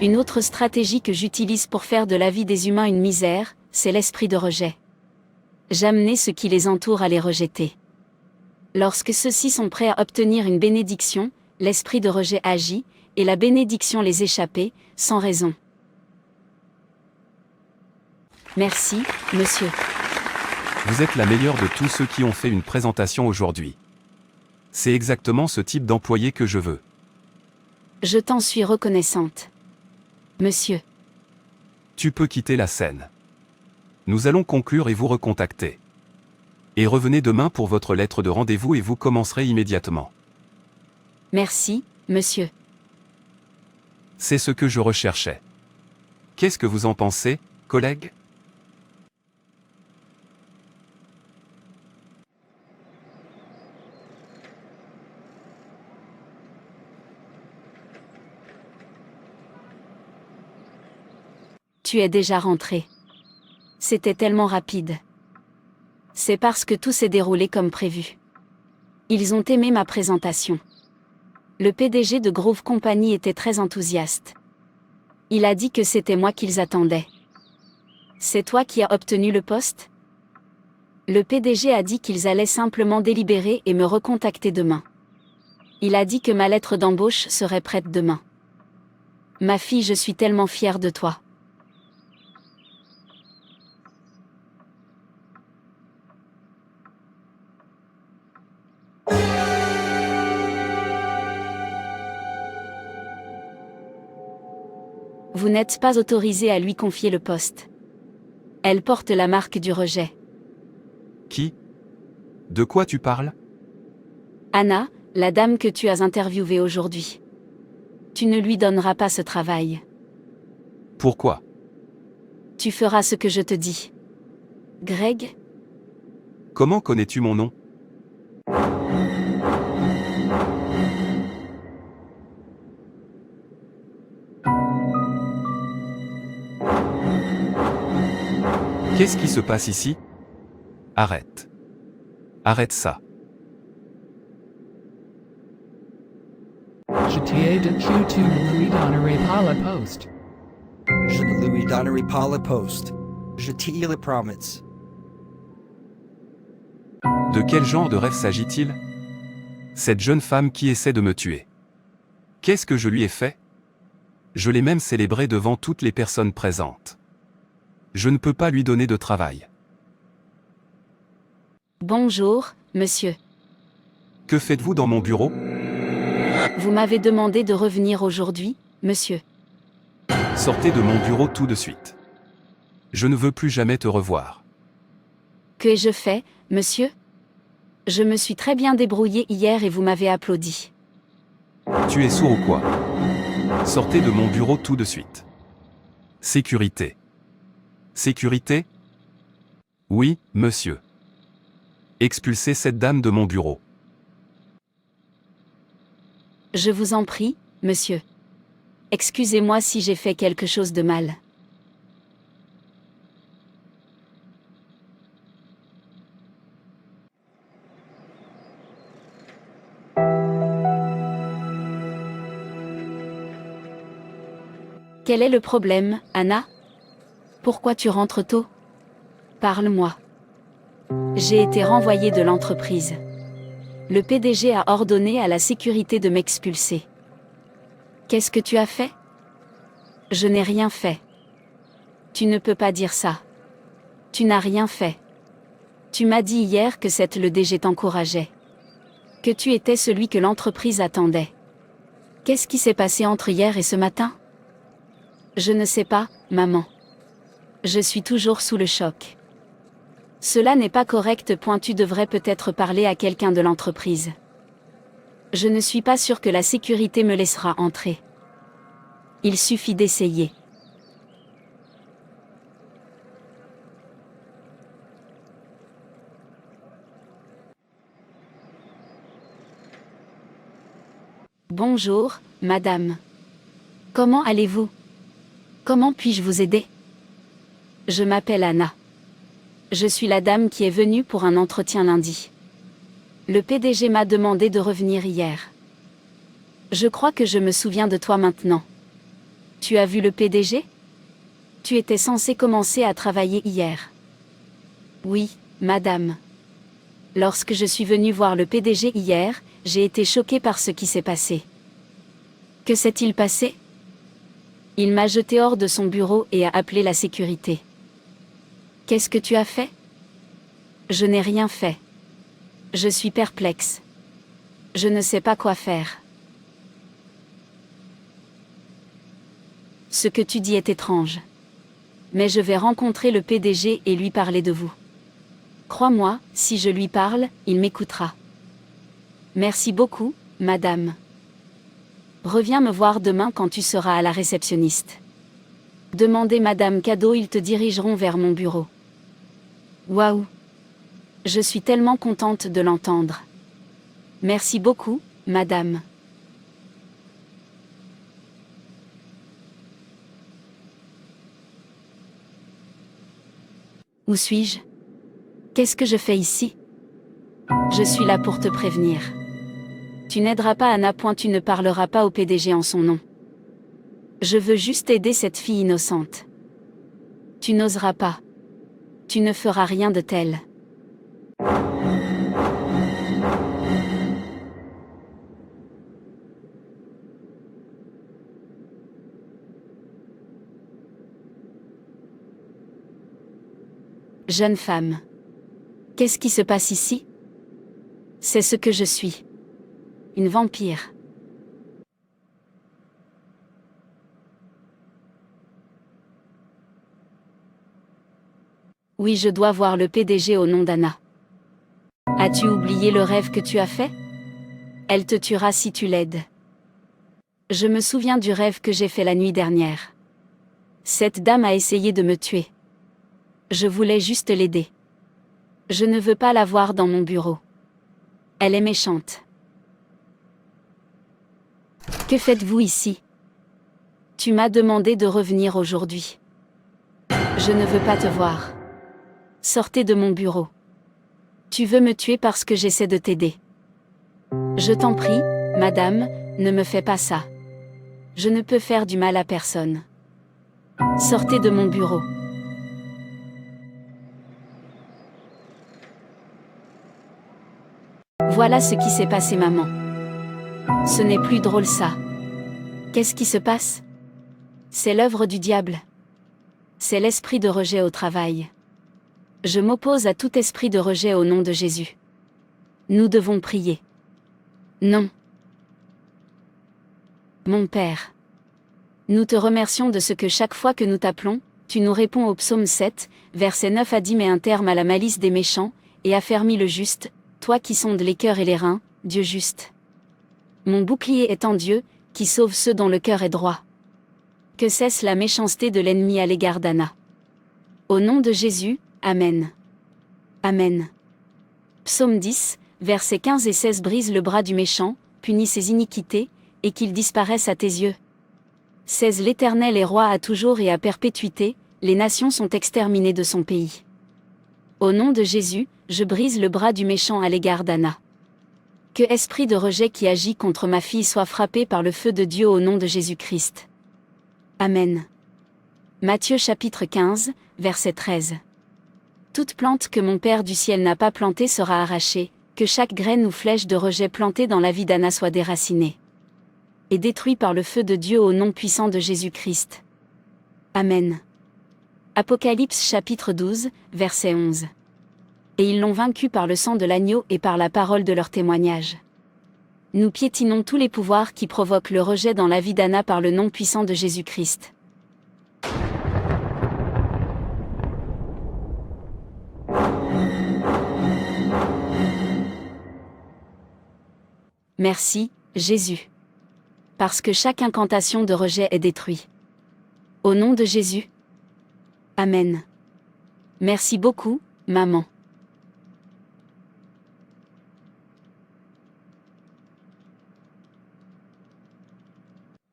Une autre stratégie que j'utilise pour faire de la vie des humains une misère, c'est l'esprit de rejet. J'amener ceux qui les entourent à les rejeter. Lorsque ceux-ci sont prêts à obtenir une bénédiction, l'esprit de rejet agit, et la bénédiction les échappait, sans raison. Merci, monsieur. Vous êtes la meilleure de tous ceux qui ont fait une présentation aujourd'hui. C'est exactement ce type d'employé que je veux. Je t'en suis reconnaissante. Monsieur. Tu peux quitter la scène. Nous allons conclure et vous recontacter. Et revenez demain pour votre lettre de rendez-vous et vous commencerez immédiatement. Merci, monsieur. C'est ce que je recherchais. Qu'est-ce que vous en pensez, collègue ? Tu es déjà rentré. C'était tellement rapide. C'est parce que tout s'est déroulé comme prévu. Ils ont aimé ma présentation. Le PDG de Grove Company était très enthousiaste. Il a dit que c'était moi qu'ils attendaient. C'est toi qui as obtenu le poste ? Le PDG a dit qu'ils allaient simplement délibérer et me recontacter demain. Il a dit que ma lettre d'embauche serait prête demain. Ma fille, je suis tellement fière de toi. Vous n'êtes pas autorisé à lui confier le poste. Elle porte la marque du rejet. Qui ? De quoi tu parles ? Anna, la dame que tu as interviewée aujourd'hui. Tu ne lui donneras pas ce travail. Pourquoi ? Tu feras ce que je te dis. Greg ? Comment connais-tu mon nom ? Qu'est-ce qui se passe ici ? Arrête. Arrête ça. GTA de Q2 Louis Donneray Paula Post. Je ne lui donnerai pas le poste. Je te le promets. De quel genre de rêve s'agit-il ? Cette jeune femme qui essaie de me tuer. Qu'est-ce que je lui ai fait ? Je l'ai même célébré devant toutes les personnes présentes. Je ne peux pas lui donner de travail. Bonjour, monsieur. Que faites-vous dans mon bureau ? Vous m'avez demandé de revenir aujourd'hui, monsieur. Sortez de mon bureau tout de suite. Je ne veux plus jamais te revoir. Que ai-je fait, monsieur ? Je me suis très bien débrouillé hier et vous m'avez applaudi. Tu es sourd ou quoi ? Sortez de mon bureau tout de suite. Sécurité. Sécurité ? Oui, monsieur. Expulsez cette dame de mon bureau. Je vous en prie, monsieur. Excusez-moi si j'ai fait quelque chose de mal. Quel est le problème, Anna ? Pourquoi tu rentres tôt ? Parle-moi. J'ai été renvoyée de l'entreprise. Le PDG a ordonné à la sécurité de m'expulser. Qu'est-ce que tu as fait ? Je n'ai rien fait. Tu ne peux pas dire ça. Tu n'as rien fait. Tu m'as dit hier que c'est le DG t'encourageait. Que tu étais celui que l'entreprise attendait. Qu'est-ce qui s'est passé entre hier et ce matin ? Je ne sais pas, maman. Je suis toujours sous le choc. Cela n'est pas correct. Tu devrais peut-être parler à quelqu'un de l'entreprise. Je ne suis pas sûre que la sécurité me laissera entrer. Il suffit d'essayer. Bonjour, madame. Comment allez-vous ? Comment puis-je vous aider ? Je m'appelle Anna. Je suis la dame qui est venue pour un entretien lundi. Le PDG m'a demandé de revenir hier. Je crois que je me souviens de toi maintenant. Tu as vu le PDG? Tu étais censé commencer à travailler hier. Oui, madame. Lorsque je suis venue voir le PDG hier, j'ai été choquée par ce qui s'est passé. Que s'est-il passé? Il m'a jeté hors de son bureau et a appelé la sécurité. Qu'est-ce que tu as fait? Je n'ai rien fait. Je suis perplexe. Je ne sais pas quoi faire. Ce que tu dis est étrange. Mais je vais rencontrer le PDG et lui parler de vous. Crois-moi, si je lui parle, il m'écoutera. Merci beaucoup, madame. Reviens me voir demain quand tu seras à la réceptionniste. Demandez madame Cadeau, ils te dirigeront vers mon bureau. Waouh! Je suis tellement contente de l'entendre. Merci beaucoup, madame. Où suis-je? Qu'est-ce que je fais ici? Je suis là pour te prévenir. Tu n'aideras pas Anna. Tu ne parleras pas au PDG en son nom. Je veux juste aider cette fille innocente. Tu n'oseras pas. Tu ne feras rien de tel. Jeune femme. Qu'est-ce qui se passe ici? C'est ce que je suis. Une vampire. Oui, je dois voir le PDG au nom d'Anna. As-tu oublié le rêve que tu as fait? Elle te tuera si tu l'aides. Je me souviens du rêve que j'ai fait la nuit dernière. Cette dame a essayé de me tuer. Je voulais juste l'aider. Je ne veux pas la voir dans mon bureau. Elle est méchante. Que faites-vous ici? Tu m'as demandé de revenir aujourd'hui. Je ne veux pas te voir. Sortez de mon bureau. Tu veux me tuer parce que j'essaie de t'aider. Je t'en prie, madame, ne me fais pas ça. Je ne peux faire du mal à personne. Sortez de mon bureau. Voilà ce qui s'est passé, maman. Ce n'est plus drôle ça. Qu'est-ce qui se passe? C'est l'œuvre du diable. C'est l'esprit de rejet au travail. Je m'oppose à tout esprit de rejet au nom de Jésus. Nous devons prier. Non. Mon Père. Nous te remercions de ce que chaque fois que nous t'appelons, tu nous réponds au psaume 7, versets 9 à 10. Mets un terme à la malice des méchants, et affermis le juste, toi qui sondes les cœurs et les reins, Dieu juste. Mon bouclier est en Dieu, qui sauve ceux dont le cœur est droit. Que cesse la méchanceté de l'ennemi à l'égard d'Anna. Au nom de Jésus, Amen. Amen. Psaume 10, versets 15 et 16. Brise le bras du méchant, punis ses iniquités, et qu'il disparaisse à tes yeux. 16. L'Éternel est roi à toujours et à perpétuité, les nations sont exterminées de son pays. Au nom de Jésus, je brise le bras du méchant à l'égard d'Anna. Que esprit de rejet qui agit contre ma fille soit frappé par le feu de Dieu au nom de Jésus-Christ. Amen. Matthieu chapitre 15, verset 13. Toute plante que mon Père du ciel n'a pas plantée sera arrachée, que chaque graine ou flèche de rejet plantée dans la vie d'Anna soit déracinée et détruit par le feu de Dieu au nom puissant de Jésus-Christ. Amen. Apocalypse chapitre 12, verset 11. Et ils l'ont vaincu par le sang de l'agneau et par la parole de leur témoignage. Nous piétinons tous les pouvoirs qui provoquent le rejet dans la vie d'Anna par le nom puissant de Jésus-Christ. Merci, Jésus. Parce que chaque incantation de rejet est détruite. Au nom de Jésus. Amen. Merci beaucoup, maman.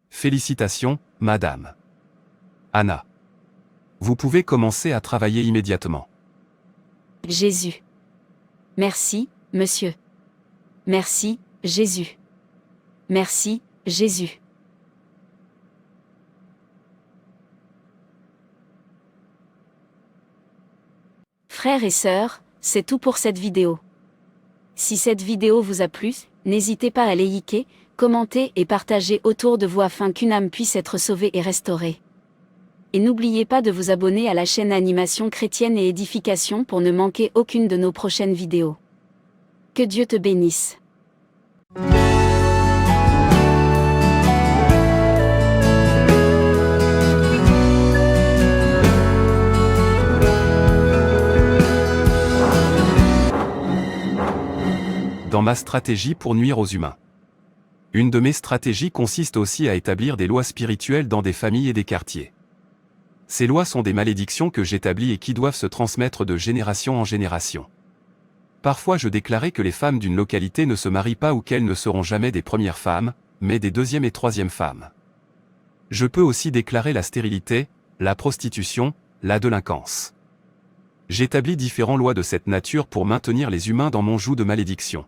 Félicitations, madame. Anna. Vous pouvez commencer à travailler immédiatement. Jésus. Merci, monsieur. Merci, Jésus. Merci, Jésus. Frères et sœurs, c'est tout pour cette vidéo. Si cette vidéo vous a plu, n'hésitez pas à liker, commenter et partager autour de vous afin qu'une âme puisse être sauvée et restaurée. Et n'oubliez pas de vous abonner à la chaîne Animation Chrétienne et Édification pour ne manquer aucune de nos prochaines vidéos. Que Dieu te bénisse. Dans ma stratégie pour nuire aux humains. Une de mes stratégies consiste aussi à établir des lois spirituelles dans des familles et des quartiers. Ces lois sont des malédictions que j'établis et qui doivent se transmettre de génération en génération. Parfois je déclarais que les femmes d'une localité ne se marient pas ou qu'elles ne seront jamais des premières femmes, mais des deuxièmes et troisièmes femmes. Je peux aussi déclarer la stérilité, la prostitution, la délinquance. J'établis différentes lois de cette nature pour maintenir les humains dans mon joug de malédiction.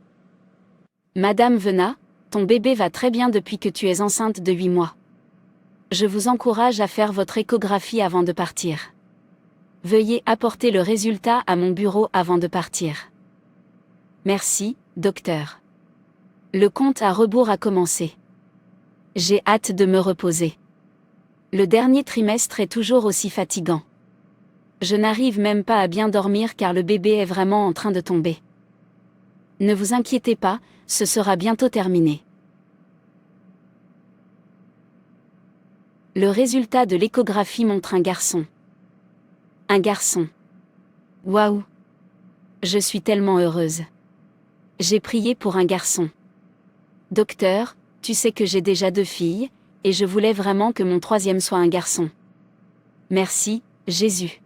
Madame Venat, ton bébé va très bien depuis que tu es enceinte de 8 mois. Je vous encourage à faire votre échographie avant de partir. Veuillez apporter le résultat à mon bureau avant de partir. Merci, docteur. Le compte à rebours a commencé. J'ai hâte de me reposer. Le dernier trimestre est toujours aussi fatigant. Je n'arrive même pas à bien dormir car le bébé est vraiment en train de tomber. Ne vous inquiétez pas, ce sera bientôt terminé. Le résultat de l'échographie montre un garçon. Un garçon. Waouh! Je suis tellement heureuse. J'ai prié pour un garçon. Docteur, tu sais que j'ai déjà 2 filles, et je voulais vraiment que mon 3e soit un garçon. Merci, Jésus.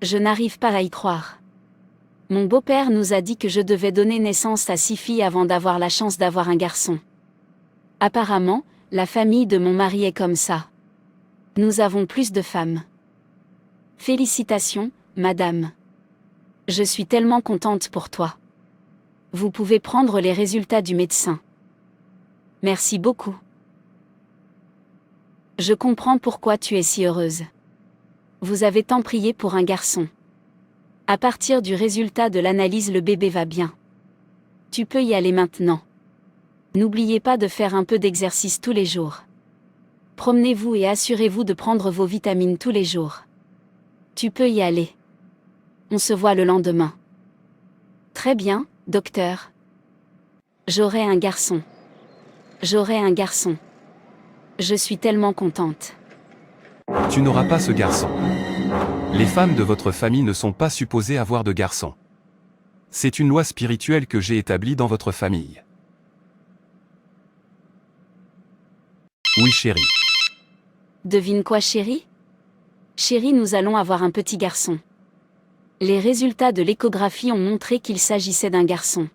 Je n'arrive pas à y croire. Mon beau-père nous a dit que je devais donner naissance à 6 filles avant d'avoir la chance d'avoir un garçon. Apparemment, la famille de mon mari est comme ça. Nous avons plus de femmes. Félicitations, madame. Je suis tellement contente pour toi. Vous pouvez prendre les résultats du médecin. Merci beaucoup. Je comprends pourquoi tu es si heureuse. Vous avez tant prié pour un garçon. À partir du résultat de l'analyse, le bébé va bien. Tu peux y aller maintenant. N'oubliez pas de faire un peu d'exercice tous les jours. Promenez-vous et assurez-vous de prendre vos vitamines tous les jours. Tu peux y aller. On se voit le lendemain. Très bien, docteur. J'aurai un garçon. J'aurai un garçon. Je suis tellement contente. Tu n'auras pas ce garçon. Les femmes de votre famille ne sont pas supposées avoir de garçons. C'est une loi spirituelle que j'ai établie dans votre famille. Oui, chérie. Devine quoi, chérie? Chérie, nous allons avoir un petit garçon. Les résultats de l'échographie ont montré qu'il s'agissait d'un garçon.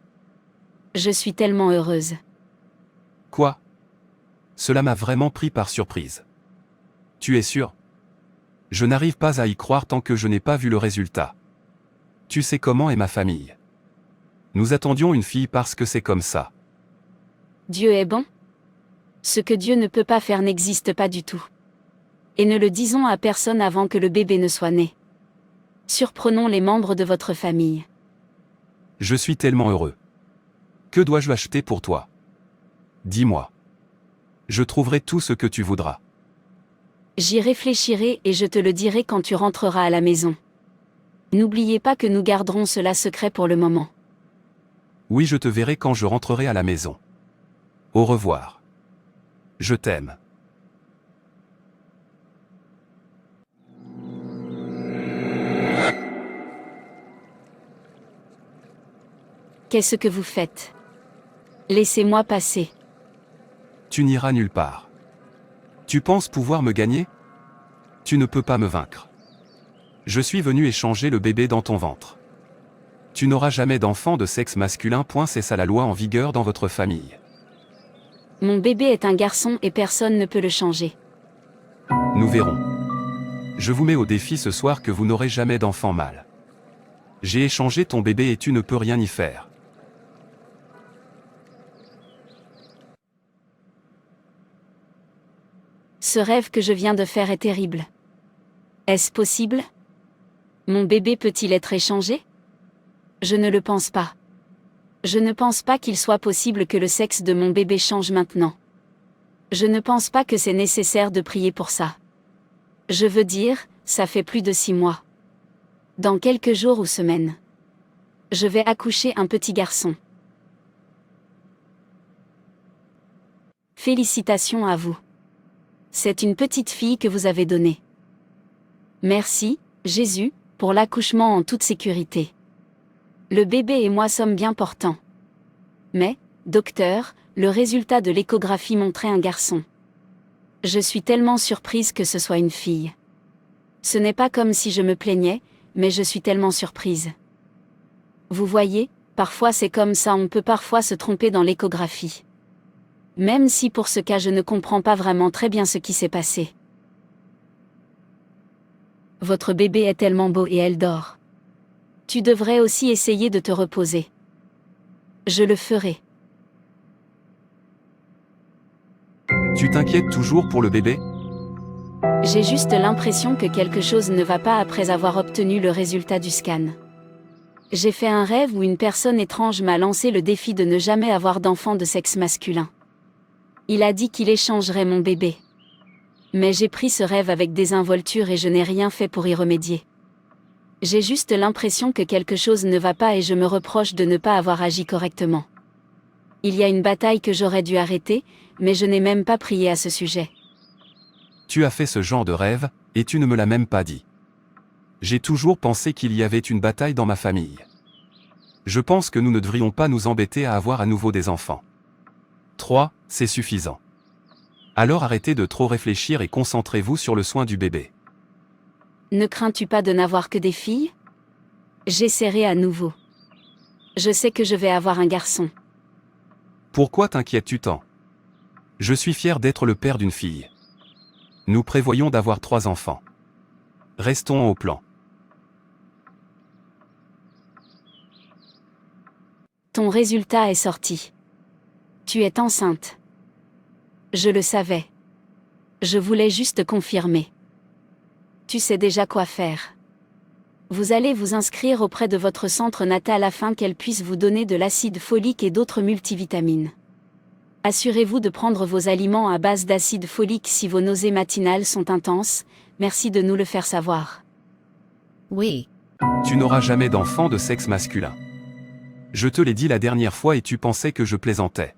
Je suis tellement heureuse. Quoi? Cela m'a vraiment pris par surprise. Tu es sûr? Je n'arrive pas à y croire tant que je n'ai pas vu le résultat. Tu sais comment est ma famille. Nous attendions une fille parce que c'est comme ça. Dieu est bon. Ce que Dieu ne peut pas faire n'existe pas du tout. Et ne le disons à personne avant que le bébé ne soit né. Surprenons les membres de votre famille. Je suis tellement heureux. Que dois-je acheter pour toi? Dis-moi. Je trouverai tout ce que tu voudras. J'y réfléchirai et je te le dirai quand tu rentreras à la maison. N'oubliez pas que nous garderons cela secret pour le moment. Oui, je te verrai quand je rentrerai à la maison. Au revoir. Je t'aime. Qu'est-ce que vous faites? Laissez-moi passer. Tu n'iras nulle part. Tu penses pouvoir me gagner? Tu ne peux pas me vaincre. Je suis venu échanger le bébé dans ton ventre. Tu n'auras jamais d'enfant de sexe masculin. C'est ça la loi en vigueur dans votre famille. Mon bébé est un garçon et personne ne peut le changer. Nous verrons. Je vous mets au défi ce soir que vous n'aurez jamais d'enfant mâle. J'ai échangé ton bébé et tu ne peux rien y faire. Ce rêve que je viens de faire est terrible. Est-ce possible? Mon bébé peut-il être échangé? Je ne le pense pas. Je ne pense pas qu'il soit possible que le sexe de mon bébé change maintenant. Je ne pense pas que c'est nécessaire de prier pour ça. Je veux dire, ça fait plus de 6 mois. Dans quelques jours ou semaines, je vais accoucher un petit garçon. Félicitations à vous. C'est une petite fille que vous avez donnée. Merci, Jésus, pour l'accouchement en toute sécurité. Le bébé et moi sommes bien portants. Mais, docteur, le résultat de l'échographie montrait un garçon. Je suis tellement surprise que ce soit une fille. Ce n'est pas comme si je me plaignais, mais je suis tellement surprise. Vous voyez, parfois c'est comme ça, on peut parfois se tromper dans l'échographie. Même si pour ce cas je ne comprends pas vraiment très bien ce qui s'est passé. Votre bébé est tellement beau et elle dort. Tu devrais aussi essayer de te reposer. Je le ferai. Tu t'inquiètes toujours pour le bébé? J'ai juste l'impression que quelque chose ne va pas après avoir obtenu le résultat du scan. J'ai fait un rêve où une personne étrange m'a lancé le défi de ne jamais avoir d'enfant de sexe masculin. Il a dit qu'il échangerait mon bébé. Mais j'ai pris ce rêve avec désinvolture et je n'ai rien fait pour y remédier. J'ai juste l'impression que quelque chose ne va pas et je me reproche de ne pas avoir agi correctement. Il y a une bataille que j'aurais dû arrêter, mais je n'ai même pas prié à ce sujet. Tu as fait ce genre de rêve, et tu ne me l'as même pas dit. J'ai toujours pensé qu'il y avait une bataille dans ma famille. Je pense que nous ne devrions pas nous embêter à avoir à nouveau des enfants. 3, c'est suffisant. Alors arrêtez de trop réfléchir et concentrez-vous sur le soin du bébé. Ne crains-tu pas de n'avoir que des filles? J'essaierai à nouveau. Je sais que je vais avoir un garçon. Pourquoi t'inquiètes-tu tant? Je suis fier d'être le père d'une fille. Nous prévoyons d'avoir 3 enfants. Restons au plan. Ton résultat est sorti. Tu es enceinte. Je le savais. Je voulais juste confirmer. Tu sais déjà quoi faire. Vous allez vous inscrire auprès de votre centre natal afin qu'elle puisse vous donner de l'acide folique et d'autres multivitamines. Assurez-vous de prendre vos aliments à base d'acide folique si vos nausées matinales sont intenses. Merci de nous le faire savoir. Oui. Tu n'auras jamais d'enfant de sexe masculin. Je te l'ai dit la dernière fois et tu pensais que je plaisantais.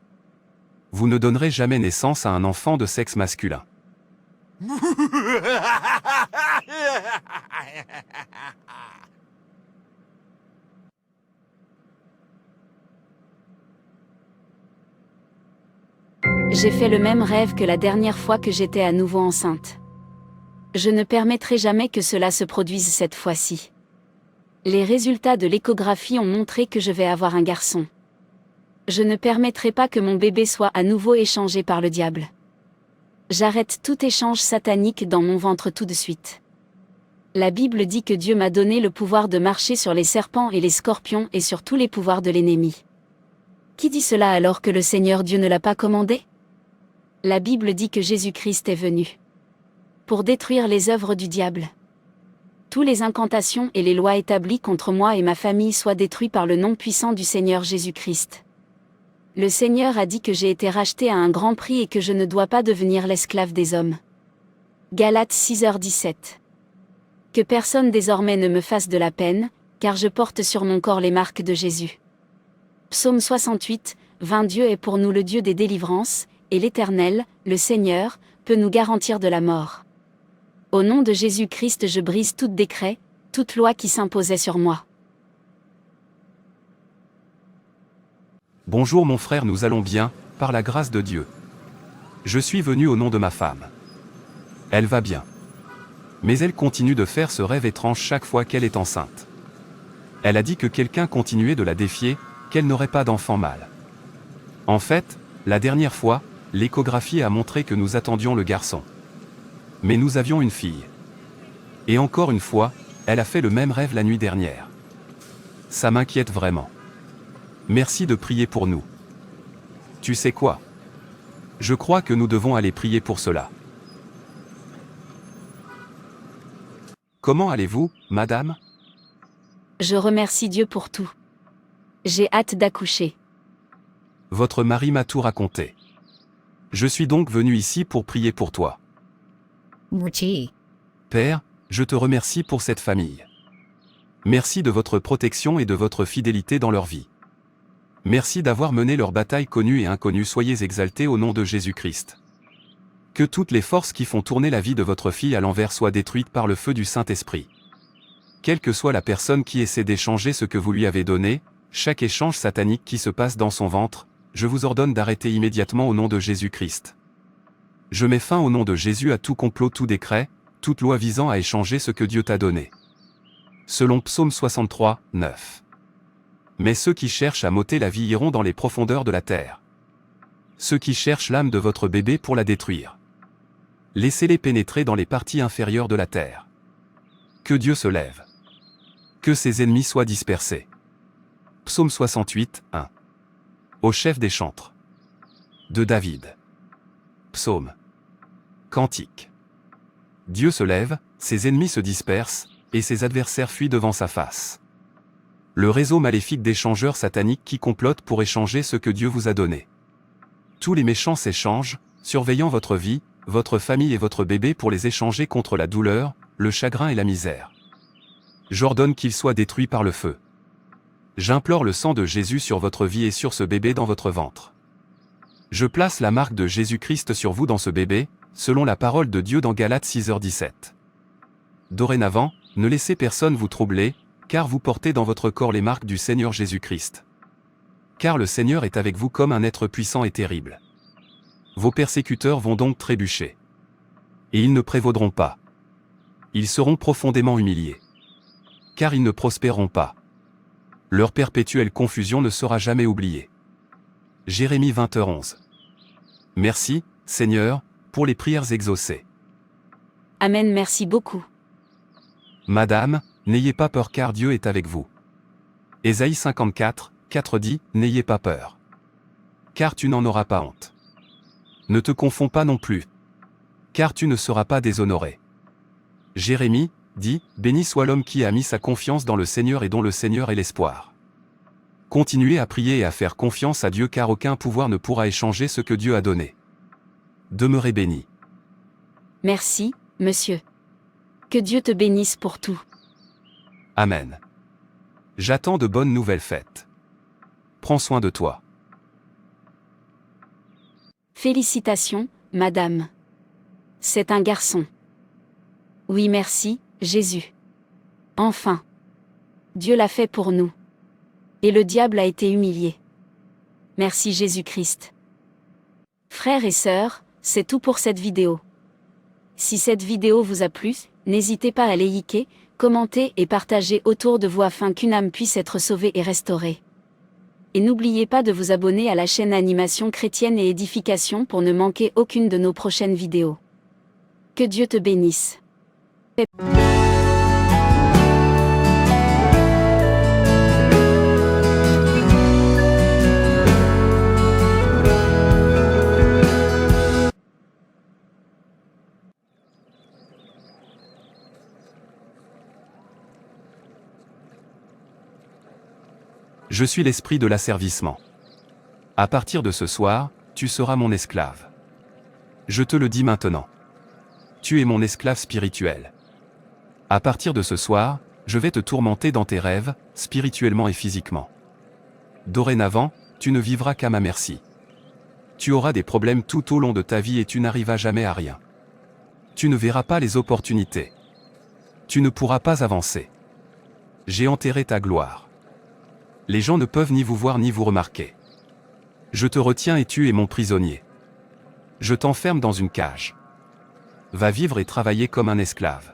Vous ne donnerez jamais naissance à un enfant de sexe masculin. J'ai fait le même rêve que la dernière fois que j'étais à nouveau enceinte. Je ne permettrai jamais que cela se produise cette fois-ci. Les résultats de l'échographie ont montré que je vais avoir un garçon. Je ne permettrai pas que mon bébé soit à nouveau échangé par le diable. J'arrête tout échange satanique dans mon ventre tout de suite. La Bible dit que Dieu m'a donné le pouvoir de marcher sur les serpents et les scorpions et sur tous les pouvoirs de l'ennemi. Qui dit cela alors que le Seigneur Dieu ne l'a pas commandé? La Bible dit que Jésus-Christ est venu pour détruire les œuvres du diable. Tous les incantations et les lois établies contre moi et ma famille soient détruits par le nom puissant du Seigneur Jésus-Christ. Le Seigneur a dit que j'ai été racheté à un grand prix et que je ne dois pas devenir l'esclave des hommes. Galates 6h17. Que personne désormais ne me fasse de la peine, car je porte sur mon corps les marques de Jésus. Psaume 68, 20. Dieu est pour nous le Dieu des délivrances, et l'Éternel, le Seigneur, peut nous garantir de la mort. Au nom de Jésus-Christ je brise tout décret, toute loi qui s'imposait sur moi. Bonjour mon frère, nous allons bien, par la grâce de Dieu. Je suis venu au nom de ma femme. Elle va bien. Mais elle continue de faire ce rêve étrange chaque fois qu'elle est enceinte. Elle a dit que quelqu'un continuait de la défier, qu'elle n'aurait pas d'enfant mâle. En fait, la dernière fois, l'échographie a montré que nous attendions le garçon. Mais nous avions une fille. Et encore une fois, elle a fait le même rêve la nuit dernière. Ça m'inquiète vraiment. Merci de prier pour nous. Tu sais quoi? Je crois que nous devons aller prier pour cela. Comment allez-vous, madame? Je remercie Dieu pour tout. J'ai hâte d'accoucher. Votre mari m'a tout raconté. Je suis donc venu ici pour prier pour toi. Murti. Père, je te remercie pour cette famille. Merci de votre protection et de votre fidélité dans leur vie. Merci d'avoir mené leur bataille connue et inconnue. Soyez exaltés au nom de Jésus-Christ. Que toutes les forces qui font tourner la vie de votre fille à l'envers soient détruites par le feu du Saint-Esprit. Quelle que soit la personne qui essaie d'échanger ce que vous lui avez donné, chaque échange satanique qui se passe dans son ventre, je vous ordonne d'arrêter immédiatement au nom de Jésus-Christ. Je mets fin au nom de Jésus à tout complot, tout décret, toute loi visant à échanger ce que Dieu t'a donné. Selon Psaume 63, 9. Mais ceux qui cherchent à m'ôter la vie iront dans les profondeurs de la terre. Ceux qui cherchent l'âme de votre bébé pour la détruire. Laissez-les pénétrer dans les parties inférieures de la terre. Que Dieu se lève. Que ses ennemis soient dispersés. Psaume 68, 1. Au chef des chantres. De David. Psaume. Cantique. Dieu se lève, ses ennemis se dispersent, et ses adversaires fuient devant sa face. Le réseau maléfique d'échangeurs sataniques qui complotent pour échanger ce que Dieu vous a donné. Tous les méchants s'échangent, surveillant votre vie, votre famille et votre bébé pour les échanger contre la douleur, le chagrin et la misère. J'ordonne qu'ils soient détruits par le feu. J'implore le sang de Jésus sur votre vie et sur ce bébé dans votre ventre. Je place la marque de Jésus-Christ sur vous dans ce bébé, selon la parole de Dieu dans Galates 6h17. Dorénavant, ne laissez personne vous troubler, car vous portez dans votre corps les marques du Seigneur Jésus-Christ. Car le Seigneur est avec vous comme un être puissant et terrible. Vos persécuteurs vont donc trébucher. Et ils ne prévaudront pas. Ils seront profondément humiliés. Car ils ne prospéreront pas. Leur perpétuelle confusion ne sera jamais oubliée. Jérémie 20h11. Merci, Seigneur, pour les prières exaucées. Amen, merci beaucoup. Madame, n'ayez pas peur car Dieu est avec vous. Ésaïe 54, 4 dit, n'ayez pas peur. Car tu n'en auras pas honte. Ne te confonds pas non plus. Car tu ne seras pas déshonoré. Jérémie, dit, béni soit l'homme qui a mis sa confiance dans le Seigneur et dont le Seigneur est l'espoir. Continuez à prier et à faire confiance à Dieu car aucun pouvoir ne pourra échanger ce que Dieu a donné. Demeurez bénis. Merci, monsieur. Que Dieu te bénisse pour tout. Amen. J'attends de bonnes nouvelles faites. Prends soin de toi. Félicitations, madame. C'est un garçon. Oui, merci, Jésus. Enfin. Dieu l'a fait pour nous. Et le diable a été humilié. Merci Jésus-Christ. Frères et sœurs, c'est tout pour cette vidéo. Si cette vidéo vous a plu, n'hésitez pas à liker, commenter et partager autour de vous afin qu'une âme puisse être sauvée et restaurée. Et n'oubliez pas de vous abonner à la chaîne Animation Chrétienne et Édification pour ne manquer aucune de nos prochaines vidéos. Que Dieu te bénisse. Je suis l'esprit de l'asservissement. À partir de ce soir, tu seras mon esclave. Je te le dis maintenant. Tu es mon esclave spirituel. À partir de ce soir, je vais te tourmenter dans tes rêves, spirituellement et physiquement. Dorénavant, tu ne vivras qu'à ma merci. Tu auras des problèmes tout au long de ta vie et tu n'arriveras jamais à rien. Tu ne verras pas les opportunités. Tu ne pourras pas avancer. J'ai enterré ta gloire. Les gens ne peuvent ni vous voir ni vous remarquer. Je te retiens et tu es mon prisonnier. Je t'enferme dans une cage. Va vivre et travailler comme un esclave.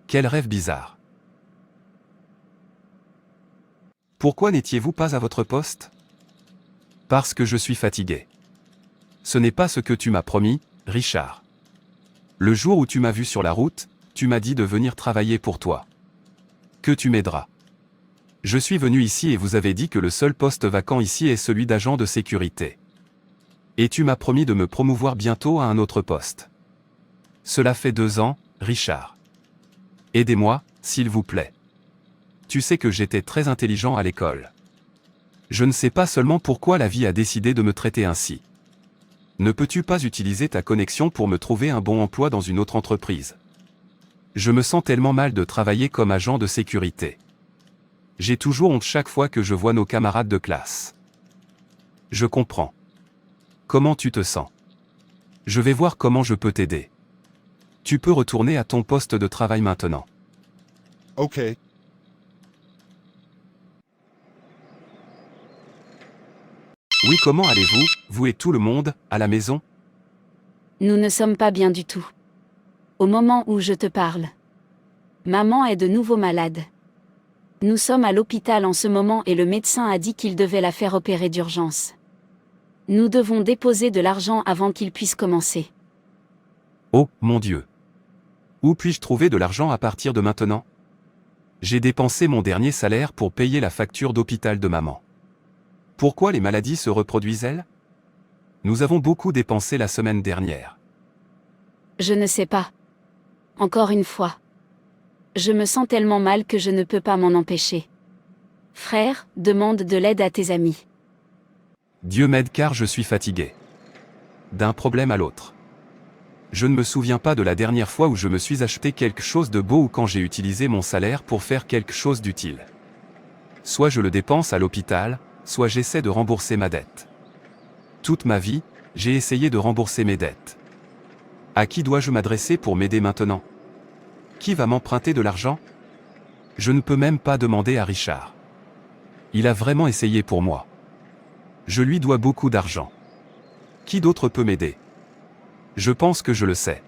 Quel rêve bizarre. Pourquoi n'étiez-vous pas à votre poste ? Parce que je suis fatigué. Ce n'est pas ce que tu m'as promis, Richard. Le jour où tu m'as vu sur la route, tu m'as dit de venir travailler pour toi. Que tu m'aideras. Je suis venu ici et vous avez dit que le seul poste vacant ici est celui d'agent de sécurité. Et tu m'as promis de me promouvoir bientôt à un autre poste. Cela fait 2 ans, Richard. Aidez-moi, s'il vous plaît. Tu sais que j'étais très intelligent à l'école. Je ne sais pas seulement pourquoi la vie a décidé de me traiter ainsi. Ne peux-tu pas utiliser ta connexion pour me trouver un bon emploi dans une autre entreprise? Je me sens tellement mal de travailler comme agent de sécurité. J'ai toujours honte chaque fois que je vois nos camarades de classe. Je comprends. Comment tu te sens? Je vais voir comment je peux t'aider. Tu peux retourner à ton poste de travail maintenant. Okay. Oui, comment allez-vous, vous et tout le monde, à la maison? Nous ne sommes pas bien du tout. Au moment où je te parle. Maman est de nouveau malade. Nous sommes à l'hôpital en ce moment et le médecin a dit qu'il devait la faire opérer d'urgence. Nous devons déposer de l'argent avant qu'il puisse commencer. Oh, mon Dieu. Où puis-je trouver de l'argent à partir de maintenant? J'ai dépensé mon dernier salaire pour payer la facture d'hôpital de maman. Pourquoi les maladies se reproduisent-elles? Nous avons beaucoup dépensé la semaine dernière. Je ne sais pas. Encore une fois. Je me sens tellement mal que je ne peux pas m'en empêcher. Frère, demande de l'aide à tes amis. Dieu m'aide car je suis fatigué. D'un problème à l'autre. Je ne me souviens pas de la dernière fois où je me suis acheté quelque chose de beau ou quand j'ai utilisé mon salaire pour faire quelque chose d'utile. Soit je le dépense à l'hôpital, soit j'essaie de rembourser ma dette. Toute ma vie, j'ai essayé de rembourser mes dettes. À qui dois-je m'adresser pour m'aider maintenant? Qui va m'emprunter de l'argent? Je ne peux même pas demander à Richard. Il a vraiment essayé pour moi. Je lui dois beaucoup d'argent. Qui d'autre peut m'aider? Je pense que je le sais.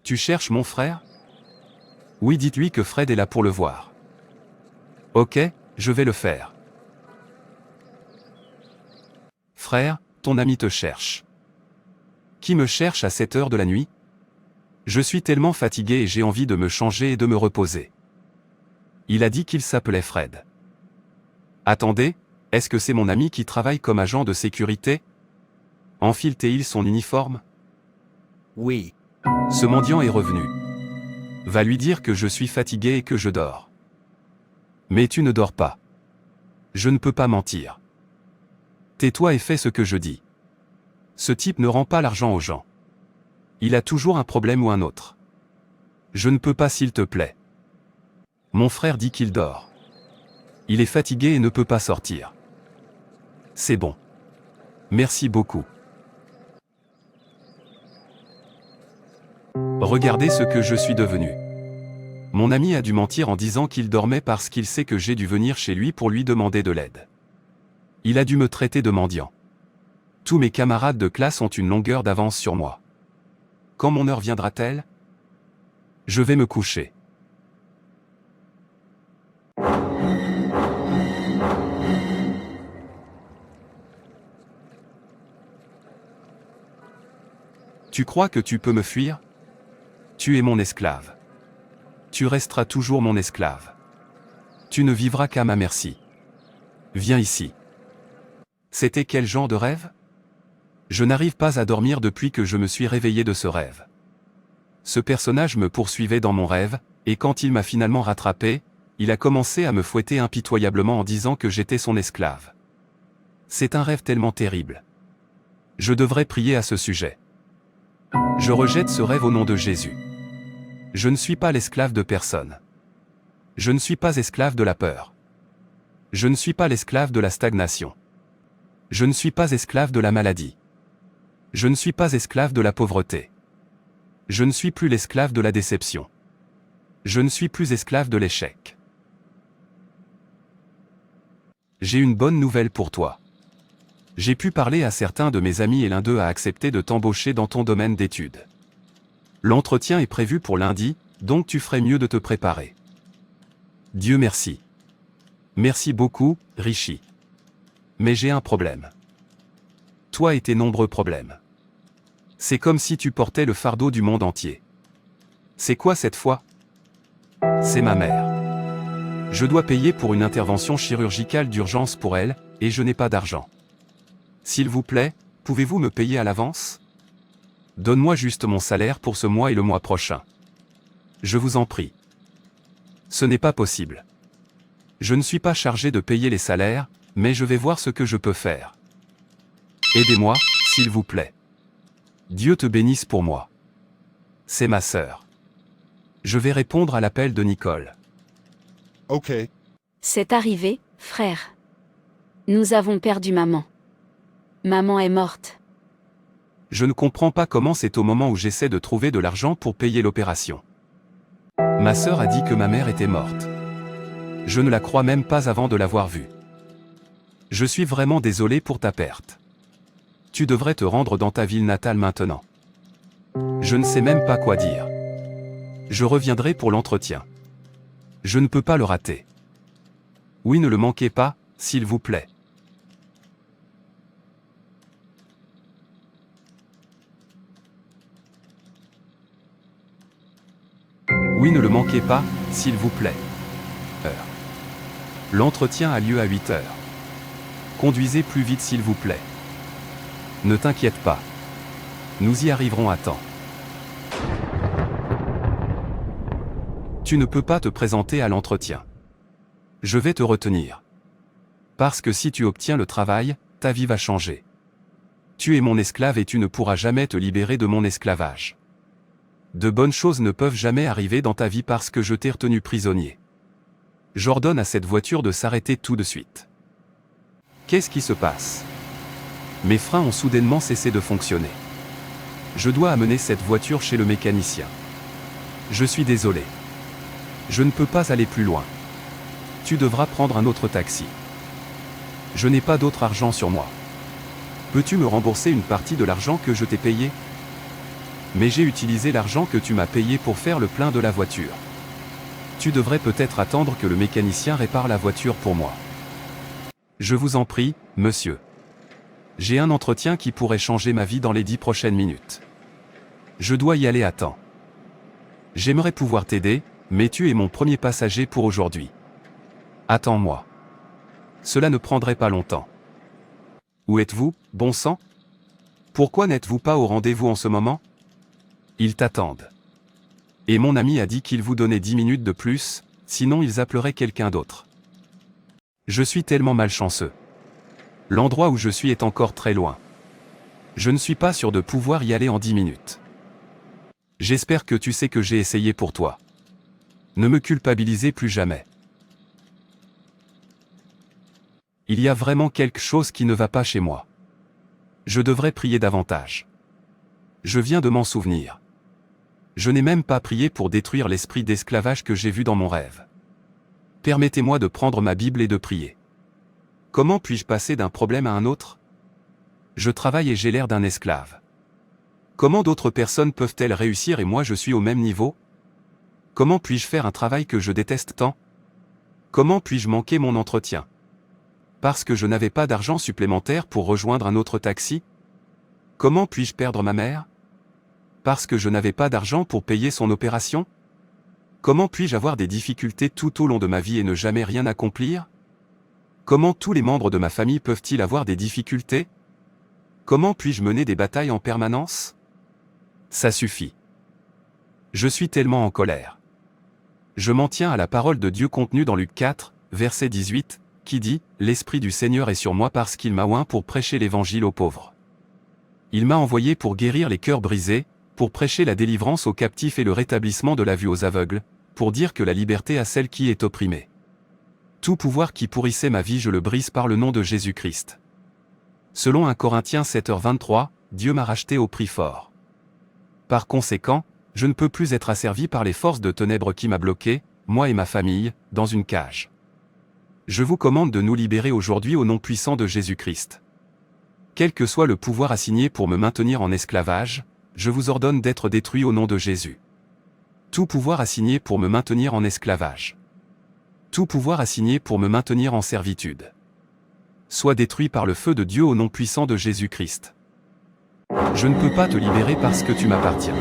Tu cherches mon frère? Oui, dites-lui que Fred est là pour le voir. Ok, je vais le faire. Frère, ton ami te cherche. Qui me cherche à cette heure de la nuit? Je suis tellement fatigué et j'ai envie de me changer et de me reposer. Il a dit qu'il s'appelait Fred. Attendez, est-ce que c'est mon ami qui travaille comme agent de sécurité? Enfile-t-il son uniforme? Oui. Ce mendiant est revenu. Va lui dire que je suis fatigué et que je dors. Mais tu ne dors pas. Je ne peux pas mentir. Tais-toi et fais ce que je dis. Ce type ne rend pas l'argent aux gens. Il a toujours un problème ou un autre. Je ne peux pas s'il te plaît. Mon frère dit qu'il dort. Il est fatigué et ne peut pas sortir. C'est bon. Merci beaucoup. Regardez ce que je suis devenu. Mon ami a dû mentir en disant qu'il dormait parce qu'il sait que j'ai dû venir chez lui pour lui demander de l'aide. Il a dû me traiter de mendiant. Tous mes camarades de classe ont une longueur d'avance sur moi. Quand mon heure viendra-t-elle? Je vais me coucher. Tu crois que tu peux me fuir? Tu es mon esclave. Tu resteras toujours mon esclave. Tu ne vivras qu'à ma merci. Viens ici. C'était quel genre de rêve? Je n'arrive pas à dormir depuis que je me suis réveillé de ce rêve. Ce personnage me poursuivait dans mon rêve, et quand il m'a finalement rattrapé, il a commencé à me fouetter impitoyablement en disant que j'étais son esclave. C'est un rêve tellement terrible. Je devrais prier à ce sujet. Je rejette ce rêve au nom de Jésus. Je ne suis pas l'esclave de personne. Je ne suis pas esclave de la peur. Je ne suis pas l'esclave de la stagnation. Je ne suis pas esclave de la maladie. Je ne suis pas esclave de la pauvreté. Je ne suis plus l'esclave de la déception. Je ne suis plus esclave de l'échec. J'ai une bonne nouvelle pour toi. J'ai pu parler à certains de mes amis et l'un d'eux a accepté de t'embaucher dans ton domaine d'études. L'entretien est prévu pour lundi, donc tu ferais mieux de te préparer. Dieu merci. Merci beaucoup, Richie. Mais j'ai un problème. Toi et tes nombreux problèmes. C'est comme si tu portais le fardeau du monde entier. C'est quoi cette fois? C'est ma mère. Je dois payer pour une intervention chirurgicale d'urgence pour elle, et je n'ai pas d'argent. S'il vous plaît, pouvez-vous me payer à l'avance? Donne-moi juste mon salaire pour ce mois et le mois prochain. Je vous en prie. Ce n'est pas possible. Je ne suis pas chargé de payer les salaires, mais je vais voir ce que je peux faire. Aidez-moi, s'il vous plaît. Dieu te bénisse pour moi. C'est ma sœur. Je vais répondre à l'appel de Nicole. Okay. C'est arrivé, frère. Nous avons perdu maman. Maman est morte. Je ne comprends pas comment c'est au moment où j'essaie de trouver de l'argent pour payer l'opération. Ma sœur a dit que ma mère était morte. Je ne la crois même pas avant de l'avoir vue. Je suis vraiment désolé pour ta perte. Tu devrais te rendre dans ta ville natale maintenant. Je ne sais même pas quoi dire. Je reviendrai pour l'entretien. Je ne peux pas le rater. Oui, ne le manquez pas, s'il vous plaît. Oui, ne le manquez pas, s'il vous plaît. L'entretien a lieu à 8 heures. Conduisez plus vite s'il vous plaît. Ne t'inquiète pas. Nous y arriverons à temps. Tu ne peux pas te présenter à l'entretien. Je vais te retenir. Parce que si tu obtiens le travail, ta vie va changer. Tu es mon esclave et tu ne pourras jamais te libérer de mon esclavage. De bonnes choses ne peuvent jamais arriver dans ta vie parce que je t'ai retenu prisonnier. J'ordonne à cette voiture de s'arrêter tout de suite. Qu'est-ce qui se passe? Mes freins ont soudainement cessé de fonctionner. Je dois amener cette voiture chez le mécanicien. Je suis désolé. Je ne peux pas aller plus loin. Tu devras prendre un autre taxi. Je n'ai pas d'autre argent sur moi. Peux-tu me rembourser une partie de l'argent que je t'ai payé? Mais j'ai utilisé l'argent que tu m'as payé pour faire le plein de la voiture. Tu devrais peut-être attendre que le mécanicien répare la voiture pour moi. Je vous en prie, monsieur. J'ai un entretien qui pourrait changer ma vie dans les 10 prochaines minutes. Je dois y aller à temps. J'aimerais pouvoir t'aider, mais tu es mon premier passager pour aujourd'hui. Attends-moi. Cela ne prendrait pas longtemps. Où êtes-vous, bon sang? Pourquoi n'êtes-vous pas au rendez-vous en ce moment? Ils t'attendent. Et mon ami a dit qu'il vous donnait 10 minutes de plus, sinon ils appelleraient quelqu'un d'autre. Je suis tellement malchanceux. L'endroit où je suis est encore très loin. Je ne suis pas sûr de pouvoir y aller en 10 minutes. J'espère que tu sais que j'ai essayé pour toi. Ne me culpabilisez plus jamais. Il y a vraiment quelque chose qui ne va pas chez moi. Je devrais prier davantage. Je viens de m'en souvenir. Je n'ai même pas prié pour détruire l'esprit d'esclavage que j'ai vu dans mon rêve. Permettez-moi de prendre ma Bible et de prier. Comment puis-je passer d'un problème à un autre? Je travaille et j'ai l'air d'un esclave. Comment d'autres personnes peuvent-elles réussir et moi je suis au même niveau? Comment puis-je faire un travail que je déteste tant? Comment puis-je manquer mon entretien? Parce que je n'avais pas d'argent supplémentaire pour rejoindre un autre taxi? Comment puis-je perdre ma mère? Parce que je n'avais pas d'argent pour payer son opération? Comment puis-je avoir des difficultés tout au long de ma vie et ne jamais rien accomplir? Comment tous les membres de ma famille peuvent-ils avoir des difficultés? Comment puis-je mener des batailles en permanence? Ça suffit. Je suis tellement en colère. Je m'en tiens à la parole de Dieu contenue dans Luc 4, verset 18, qui dit « L'Esprit du Seigneur est sur moi parce qu'il m'a oint pour prêcher l'Évangile aux pauvres. Il m'a envoyé pour guérir les cœurs brisés, pour prêcher la délivrance aux captifs et le rétablissement de la vue aux aveugles, pour dire que la liberté à celle qui est opprimée. Tout pouvoir qui pourrissait ma vie je le brise par le nom de Jésus-Christ. » Selon 1 Corinthiens 7h23, Dieu m'a racheté au prix fort. Par conséquent, je ne peux plus être asservi par les forces de ténèbres qui m'a bloqué, moi et ma famille, dans une cage. Je vous commande de nous libérer aujourd'hui au nom puissant de Jésus-Christ. Quel que soit le pouvoir assigné pour me maintenir en esclavage, je vous ordonne d'être détruit au nom de Jésus. Tout pouvoir assigné pour me maintenir en esclavage. Tout pouvoir assigné pour me maintenir en servitude. Soit détruit par le feu de Dieu au nom puissant de Jésus-Christ. Je ne peux pas te libérer parce que tu m'appartiens.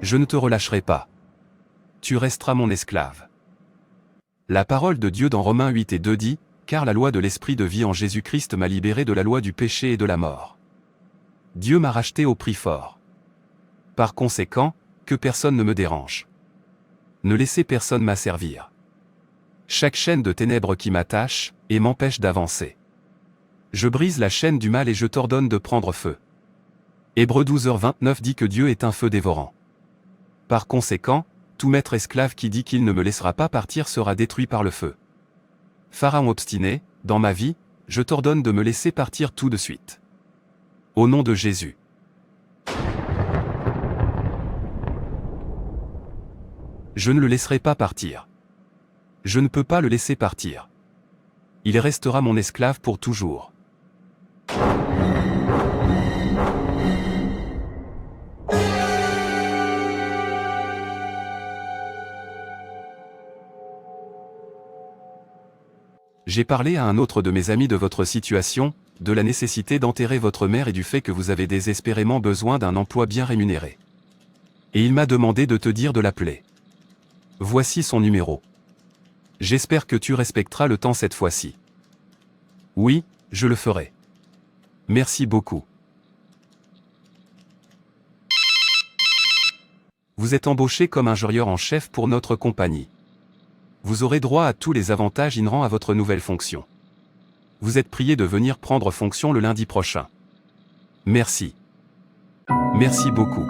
Je ne te relâcherai pas. Tu resteras mon esclave. La parole de Dieu dans Romains 8 et 2 dit, « Car la loi de l'Esprit de vie en Jésus-Christ m'a libéré de la loi du péché et de la mort. Dieu m'a racheté au prix fort. Par conséquent, que personne ne me dérange. Ne laissez personne m'asservir. Chaque chaîne de ténèbres qui m'attache, et m'empêche d'avancer. Je brise la chaîne du mal et je t'ordonne de prendre feu. » Hébreux 12h29 dit que Dieu est un feu dévorant. Par conséquent, tout maître esclave qui dit qu'il ne me laissera pas partir sera détruit par le feu. Pharaon obstiné, dans ma vie, je t'ordonne de me laisser partir tout de suite. Au nom de Jésus. Je ne le laisserai pas partir. Je ne peux pas le laisser partir. Il restera mon esclave pour toujours. J'ai parlé à un autre de mes amis de votre situation, de la nécessité d'enterrer votre mère et du fait que vous avez désespérément besoin d'un emploi bien rémunéré. Et il m'a demandé de te dire de l'appeler. Voici son numéro. J'espère que tu respecteras le temps cette fois-ci. Oui, je le ferai. Merci beaucoup. Vous êtes embauché comme ingénieur en chef pour notre compagnie. Vous aurez droit à tous les avantages inhérents à votre nouvelle fonction. Vous êtes prié de venir prendre fonction le lundi prochain. Merci. Merci beaucoup.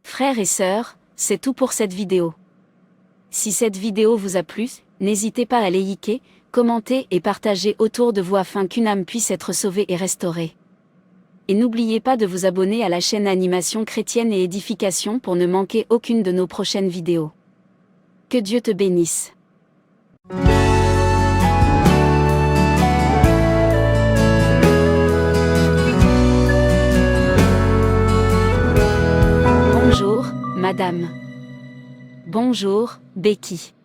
Frères et sœurs, c'est tout pour cette vidéo. Si cette vidéo vous a plu, n'hésitez pas à liker, commenter et partager autour de vous afin qu'une âme puisse être sauvée et restaurée. Et n'oubliez pas de vous abonner à la chaîne Animation Chrétienne et Édification pour ne manquer aucune de nos prochaines vidéos. Que Dieu te bénisse. Bonjour, madame. Bonjour, Becky.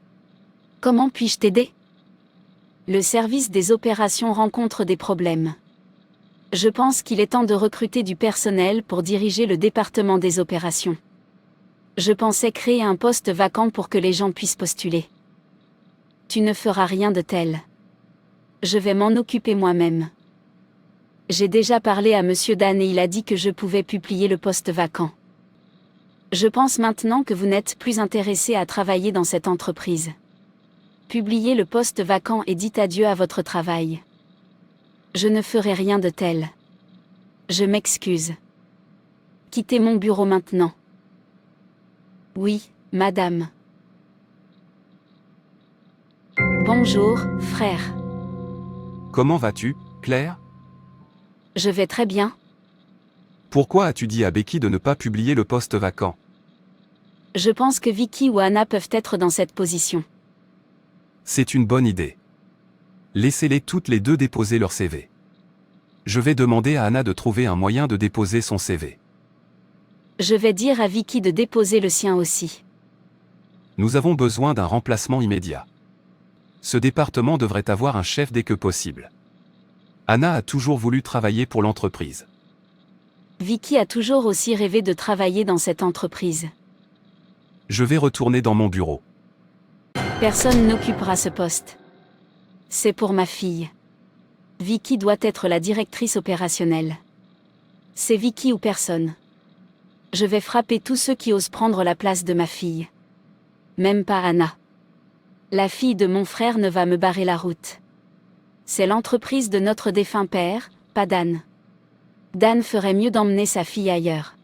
Comment puis-je t'aider? Le service des opérations rencontre des problèmes. Je pense qu'il est temps de recruter du personnel pour diriger le département des opérations. Je pensais créer un poste vacant pour que les gens puissent postuler. Tu ne feras rien de tel. Je vais m'en occuper moi-même. J'ai déjà parlé à Monsieur Dan et il a dit que je pouvais publier le poste vacant. Je pense maintenant que vous n'êtes plus intéressé à travailler dans cette entreprise. Publiez le poste vacant et dites adieu à votre travail. Je ne ferai rien de tel. Je m'excuse. Quittez mon bureau maintenant. Oui, madame. Bonjour, frère. Comment vas-tu, Claire? Je vais très bien. Pourquoi as-tu dit à Becky de ne pas publier le poste vacant? Je pense que Vicky ou Anna peuvent être dans cette position. C'est une bonne idée. Laissez-les toutes les deux déposer leur CV. Je vais demander à Anna de trouver un moyen de déposer son CV. Je vais dire à Vicky de déposer le sien aussi. Nous avons besoin d'un remplacement immédiat. Ce département devrait avoir un chef dès que possible. Anna a toujours voulu travailler pour l'entreprise. Vicky a toujours aussi rêvé de travailler dans cette entreprise. Je vais retourner dans mon bureau. Personne n'occupera ce poste. C'est pour ma fille. Vicky doit être la directrice opérationnelle. C'est Vicky ou personne. Je vais frapper tous ceux qui osent prendre la place de ma fille. Même pas Anna. La fille de mon frère ne va me barrer la route. C'est l'entreprise de notre défunt père, pas Dan. Dan ferait mieux d'emmener sa fille ailleurs.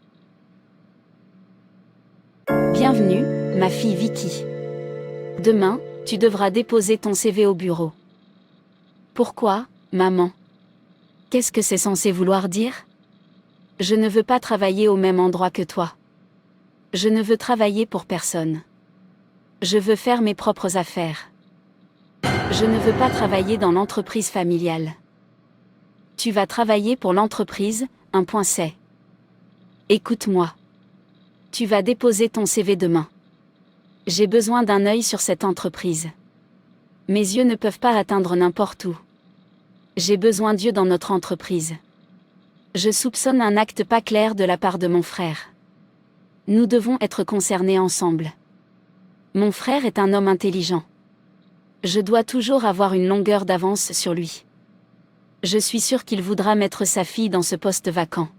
Bienvenue, ma fille Vicky. Demain, tu devras déposer ton CV au bureau. Pourquoi, maman? Qu'est-ce que c'est censé vouloir dire? Je ne veux pas travailler au même endroit que toi. Je ne veux travailler pour personne. Je veux faire mes propres affaires. Je ne veux pas travailler dans l'entreprise familiale. Tu vas travailler pour l'entreprise, c'est. Écoute-moi. Tu vas déposer ton CV demain. J'ai besoin d'un œil sur cette entreprise. Mes yeux ne peuvent pas atteindre n'importe où. J'ai besoin d'yeux dans notre entreprise. Je soupçonne un acte pas clair de la part de mon frère. Nous devons être concernés ensemble. Mon frère est un homme intelligent. Je dois toujours avoir une longueur d'avance sur lui. Je suis sûr qu'il voudra mettre sa fille dans ce poste vacant.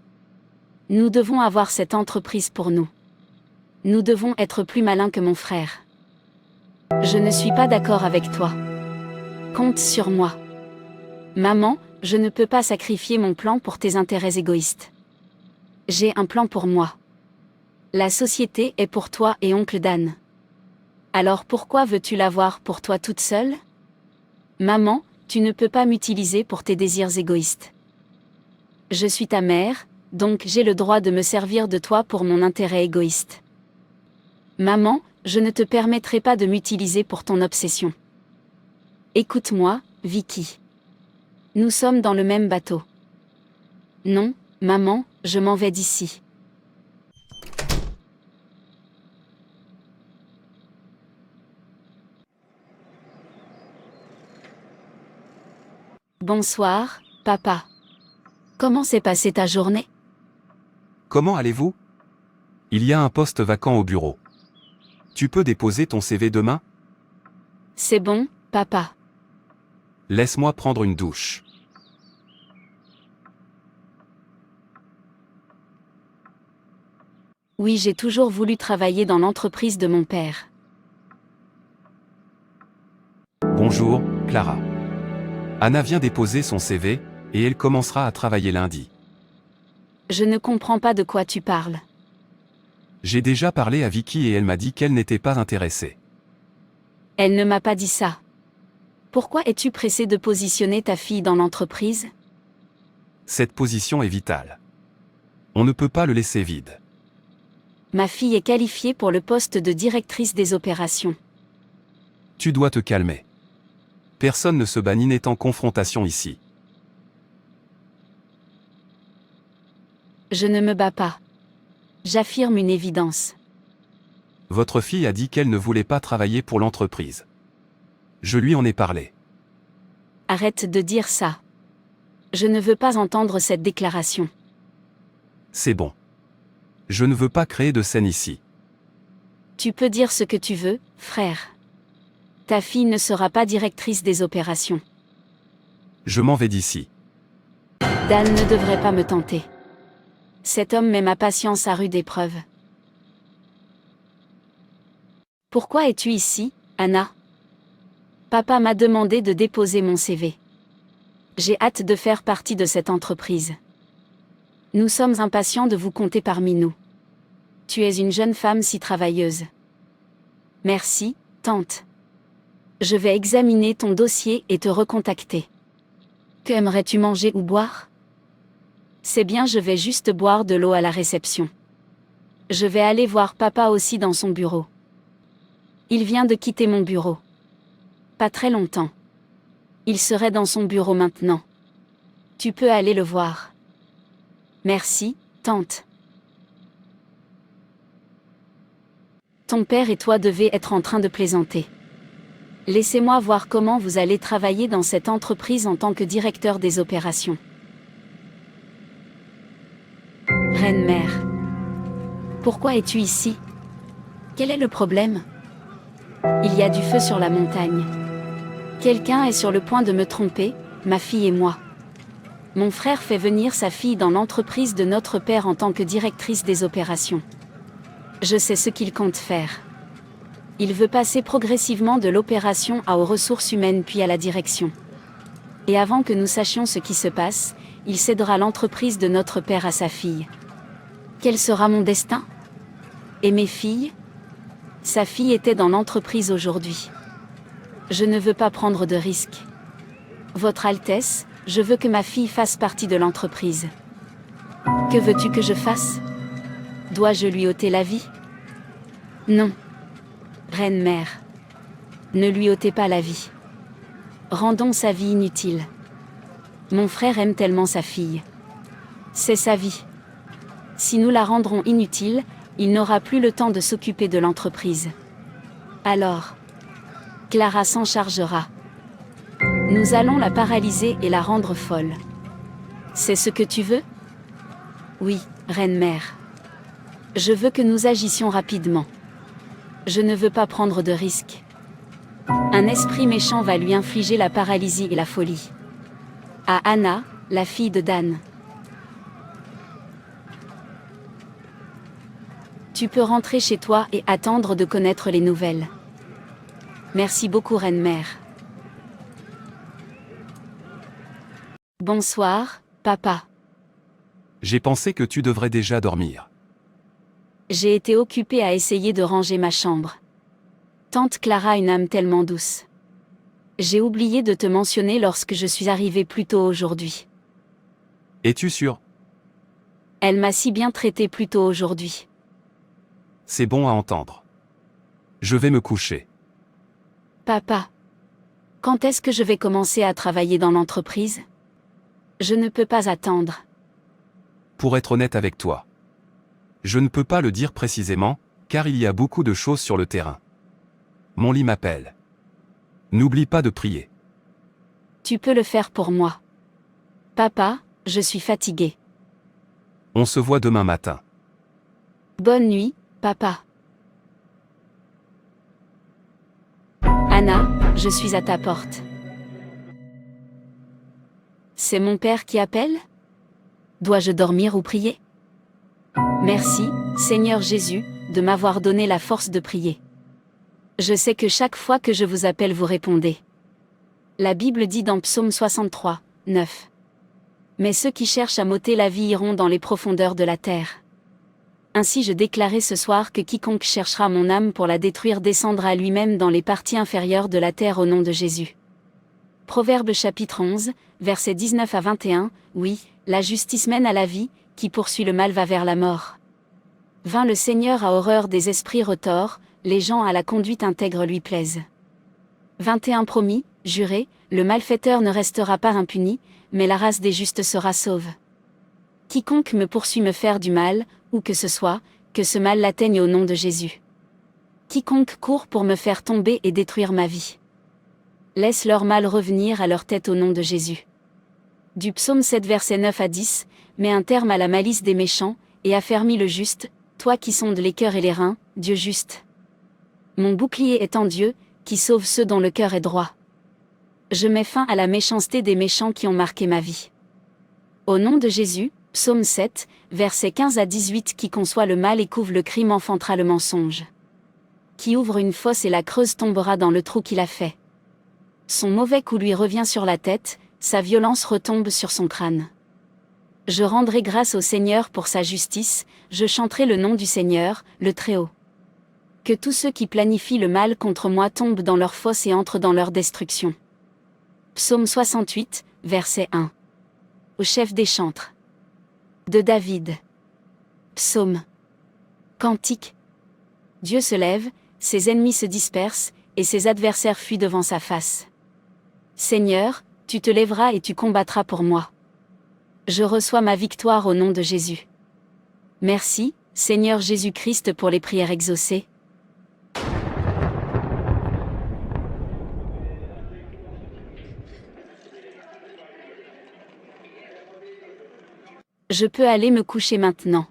Nous devons avoir cette entreprise pour nous. Nous devons être plus malins que mon frère. Je ne suis pas d'accord avec toi. Compte sur moi. Maman, je ne peux pas sacrifier mon plan pour tes intérêts égoïstes. J'ai un plan pour moi. La société est pour toi et oncle Dan. Alors pourquoi veux-tu l'avoir pour toi toute seule? Maman, tu ne peux pas m'utiliser pour tes désirs égoïstes. Je suis ta mère, donc j'ai le droit de me servir de toi pour mon intérêt égoïste. Maman, je ne te permettrai pas de m'utiliser pour ton obsession. Écoute-moi, Vicky. Nous sommes dans le même bateau. Non, maman, je m'en vais d'ici. Bonsoir, papa. Comment s'est passée ta journée? Comment allez-vous? Il y a un poste vacant au bureau. Tu peux déposer ton CV demain? C'est bon, papa. Laisse-moi prendre une douche. Oui, j'ai toujours voulu travailler dans l'entreprise de mon père. Bonjour, Clara. Anna vient déposer son CV, et elle commencera à travailler lundi. Je ne comprends pas de quoi tu parles. J'ai déjà parlé à Vicky et elle m'a dit qu'elle n'était pas intéressée. Elle ne m'a pas dit ça. Pourquoi es-tu pressé de positionner ta fille dans l'entreprise? Cette position est vitale. On ne peut pas le laisser vide. Ma fille est qualifiée pour le poste de directrice des opérations. Tu dois te calmer. Personne ne se bat ni n'est en confrontation ici. Je ne me bats pas. J'affirme une évidence. Votre fille a dit qu'elle ne voulait pas travailler pour l'entreprise. Je lui en ai parlé. Arrête de dire ça. Je ne veux pas entendre cette déclaration. C'est bon. Je ne veux pas créer de scène ici. Tu peux dire ce que tu veux, frère. Ta fille ne sera pas directrice des opérations. Je m'en vais d'ici. Dan ne devrait pas me tenter. Cet homme met ma patience à rude épreuve. Pourquoi es-tu ici, Anna? Papa m'a demandé de déposer mon CV. J'ai hâte de faire partie de cette entreprise. Nous sommes impatients de vous compter parmi nous. Tu es une jeune femme si travailleuse. Merci, tante. Je vais examiner ton dossier et te recontacter. Que aimerais-tu manger ou boire? C'est bien, je vais juste boire de l'eau à la réception. Je vais aller voir papa aussi dans son bureau. Il vient de quitter mon bureau. Pas très longtemps. Il serait dans son bureau maintenant. Tu peux aller le voir. Merci, tante. Ton père et toi devez être en train de plaisanter. Laissez-moi voir comment vous allez travailler dans cette entreprise en tant que directeur des opérations. Reine-mère. Pourquoi es-tu ici? Quel est le problème? Il y a du feu sur la montagne. Quelqu'un est sur le point de me tromper, ma fille et moi. Mon frère fait venir sa fille dans l'entreprise de notre père en tant que directrice des opérations. Je sais ce qu'il compte faire. Il veut passer progressivement de l'opération aux ressources humaines puis à la direction. Et avant que nous sachions ce qui se passe, il cédera l'entreprise de notre père à sa fille. Quel sera mon destin? Et mes filles? Sa fille était dans l'entreprise aujourd'hui. Je ne veux pas prendre de risques. Votre Altesse, je veux que ma fille fasse partie de l'entreprise. Que veux-tu que je fasse? Dois-je lui ôter la vie? Non. Reine-mère. Ne lui ôtez pas la vie. Rendons sa vie inutile. Mon frère aime tellement sa fille. C'est sa vie. Si nous la rendrons inutile, il n'aura plus le temps de s'occuper de l'entreprise. Alors, Clara s'en chargera. Nous allons la paralyser et la rendre folle. C'est ce que tu veux? Oui, reine-mère. Je veux que nous agissions rapidement. Je ne veux pas prendre de risques. Un esprit méchant va lui infliger la paralysie et la folie. À Anna, la fille de Dan. Tu peux rentrer chez toi et attendre de connaître les nouvelles. Merci beaucoup, reine-mère. Bonsoir, papa. J'ai pensé que tu devrais déjà dormir. J'ai été occupée à essayer de ranger ma chambre. Tante Clara a une âme tellement douce. J'ai oublié de te mentionner lorsque je suis arrivée plus tôt aujourd'hui. Es-tu sûr? Elle m'a si bien traitée plus tôt aujourd'hui. C'est bon à entendre. Je vais me coucher. Papa. Quand est-ce que je vais commencer à travailler dans l'entreprise? Je ne peux pas attendre. Pour être honnête avec toi. Je ne peux pas le dire précisément, car il y a beaucoup de choses sur le terrain. Mon lit m'appelle. N'oublie pas de prier. Tu peux le faire pour moi. Papa, je suis fatiguée. On se voit demain matin. Bonne nuit, papa. Anna, je suis à ta porte. C'est mon père qui appelle? Dois-je dormir ou prier? Merci, Seigneur Jésus, de m'avoir donné la force de prier. Je sais que chaque fois que je vous appelle, vous répondez. La Bible dit dans Psaume 63, 9. Mais ceux qui cherchent à m'ôter la vie iront dans les profondeurs de la terre. Ainsi je déclarais ce soir que quiconque cherchera mon âme pour la détruire descendra lui-même dans les parties inférieures de la terre au nom de Jésus. Proverbe chapitre 11, versets 19 à 21, oui, la justice mène à la vie, qui poursuit le mal va vers la mort. Le Seigneur a horreur des esprits retors, les gens à la conduite intègre lui plaisent. 21 Promis, juré, le malfaiteur ne restera pas impuni, mais la race des justes sera sauve. Quiconque me poursuit me faire du mal, où que ce mal l'atteigne au nom de Jésus. Quiconque court pour me faire tomber et détruire ma vie. Laisse leur mal revenir à leur tête au nom de Jésus. Du psaume 7 versets 9 à 10, mets un terme à la malice des méchants, et affermis le juste, toi qui sondes les cœurs et les reins, Dieu juste. Mon bouclier est en Dieu, qui sauve ceux dont le cœur est droit. Je mets fin à la méchanceté des méchants qui ont marqué ma vie. Au nom de Jésus, psaume 7, versets 15 à 18, qui conçoit le mal et couve le crime enfantera le mensonge. Qui ouvre une fosse et la creuse tombera dans le trou qu'il a fait. Son mauvais coup lui revient sur la tête, sa violence retombe sur son crâne. Je rendrai grâce au Seigneur pour sa justice, je chanterai le nom du Seigneur, le Très-Haut. Que tous ceux qui planifient le mal contre moi tombent dans leur fosse et entrent dans leur destruction. Psaume 68, verset 1. Au chef des chantres. De David. Psaume. Cantique. Dieu se lève, ses ennemis se dispersent, et ses adversaires fuient devant sa face. Seigneur, tu te lèveras et tu combattras pour moi. Je reçois ma victoire au nom de Jésus. Merci, Seigneur Jésus-Christ, pour les prières exaucées. Je peux aller me coucher maintenant.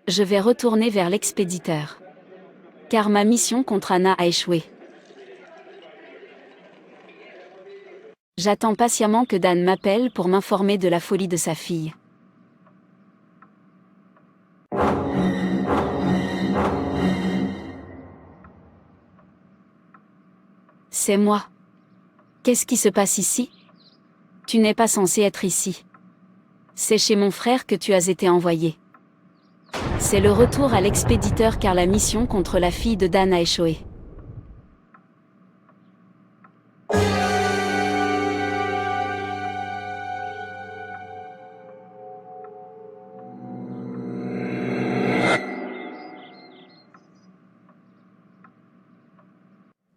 Je vais retourner vers l'expéditeur. Car ma mission contre Anna a échoué. J'attends patiemment que Dan m'appelle pour m'informer de la folie de sa fille. C'est moi. Qu'est-ce qui se passe ici? Tu n'es pas censé être ici. C'est chez mon frère que tu as été envoyé. C'est le retour à l'expéditeur car la mission contre la fille de Dan a échoué.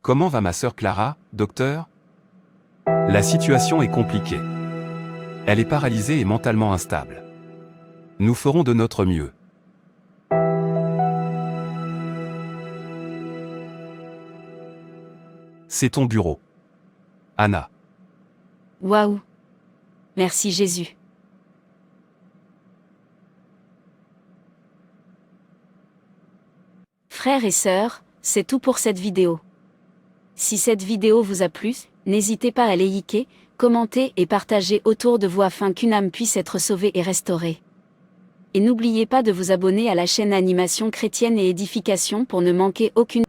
Comment va ma sœur Clara, docteur? La situation est compliquée. Elle est paralysée et mentalement instable. Nous ferons de notre mieux. C'est ton bureau. Anna. Waouh! Merci Jésus. Frères et sœurs, c'est tout pour cette vidéo. Si cette vidéo vous a plu, n'hésitez pas à liker, commenter et partager autour de vous afin qu'une âme puisse être sauvée et restaurée. Et n'oubliez pas de vous abonner à la chaîne Animation Chrétienne et Édification pour ne manquer aucune